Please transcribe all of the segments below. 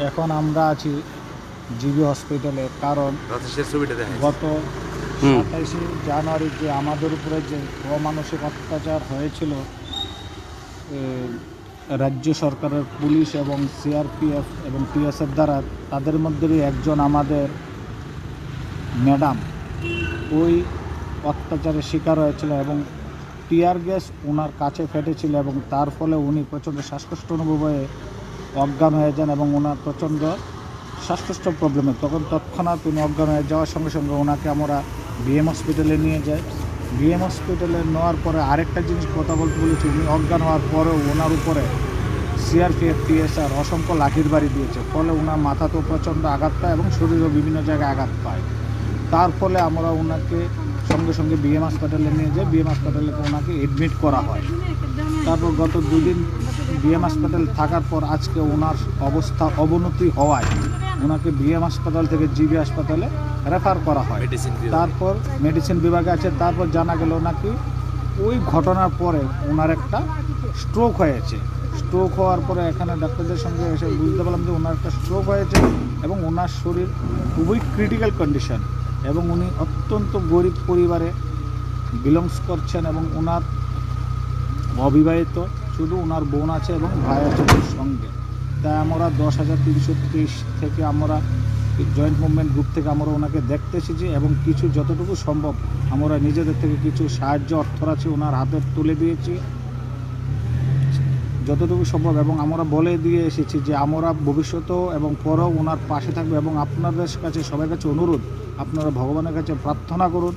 এখন আমরা আছি জিবি হসপিটালে, কারণ গত 27শে জানুয়ারি যে আমাদের উপরে যে অমানসিক অত্যাচার হয়েছিল রাজ্য সরকারের পুলিশ এবং সিআরপিএফ এবং টিএসএফ দ্বারা, তাদের মধ্যেই একজন আমাদের ম্যাডাম ওই অত্যাচারের শিকার হয়েছিল এবং টিয়ার গ্যাস ওনার কাছে ফেটেছিল এবং তার ফলে উনি প্রচণ্ড শ্বাসকষ্ট অনুভব হয়ে অজ্ঞান হয়ে যান এবং ওনার প্রচণ্ড শ্বাসকষ্ট প্রবলেমে তৎক্ষণাৎ উনি অজ্ঞান হয়ে যাওয়ার সঙ্গে সঙ্গে ওনাকে আমরা বিএম হসপিটালে নিয়ে যাই। বিএম হসপিটালে নেওয়ার পরে আরেকটা জিনিস কথা বলতে বলেছি, উনি অজ্ঞান হওয়ার পরেও ওনার উপরে সিআরপিএফ টিএসআর অসংখ্য লাঠির বাড়ি দিয়েছে, ফলে ওনার মাথাতেও প্রচণ্ড আঘাত পায় এবং শরীরেও বিভিন্ন জায়গায় আঘাত পায়। তার ফলে আমরা ওনাকে সঙ্গে সঙ্গে বিএম হাসপাতালে নিয়ে যাই। বিএম হাসপাতালে ওনাকে এডমিট করা হয়। তারপর গত দুদিন বিএম হাসপাতাল থাকার পর আজকে ওনার অবস্থা অবনতি হওয়ায় ওনাকে বিএম হাসপাতাল থেকে জিবি হাসপাতালে রেফার করা হয়। তারপর মেডিসিন বিভাগে আছে। তারপর জানা গেল নাকি ওই ঘটনার পরে ওনার একটা স্ট্রোক হয়েছে। স্ট্রোক হওয়ার পরে এখানে ডাক্তারদের সঙ্গে এসে বুঝতে পারলাম যে ওনার একটা স্ট্রোক হয়েছে এবং ওনার শরীর খুবই ক্রিটিক্যাল কন্ডিশন এবং উনি অত্যন্ত গরিব পরিবারে বিলংস করছেন এবং ওনার অবিবাহিত, শুধু ওনার বোন আছে এবং ভাই আছে ওর সঙ্গে। তাই আমরা 10,330 থেকে আমরা জয়েন্ট মুভমেন্ট গ্রুপ থেকে আমরা ওনাকে দেখতে এসেছি এবং কিছু যতটুকু সম্ভব আমরা নিজেদের থেকে কিছু সাহায্য অর্থরাশি ওনার হাতে তুলে দিয়েছি যতটুকু সম্ভব, এবং আমরা বলে দিয়ে এসেছি যে আমরা ভবিষ্যতেও এবং পরেও ওনার পাশে থাকবো এবং আপনাদের কাছে সবার কাছে অনুরোধ, আপনারা ভগবানের কাছে প্রার্থনা করুন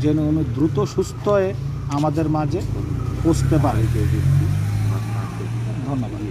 যেন উনি দ্রুত সুস্থ হয়ে আমাদের মাঝে পৌঁছতে পারে। ধন্যবাদ।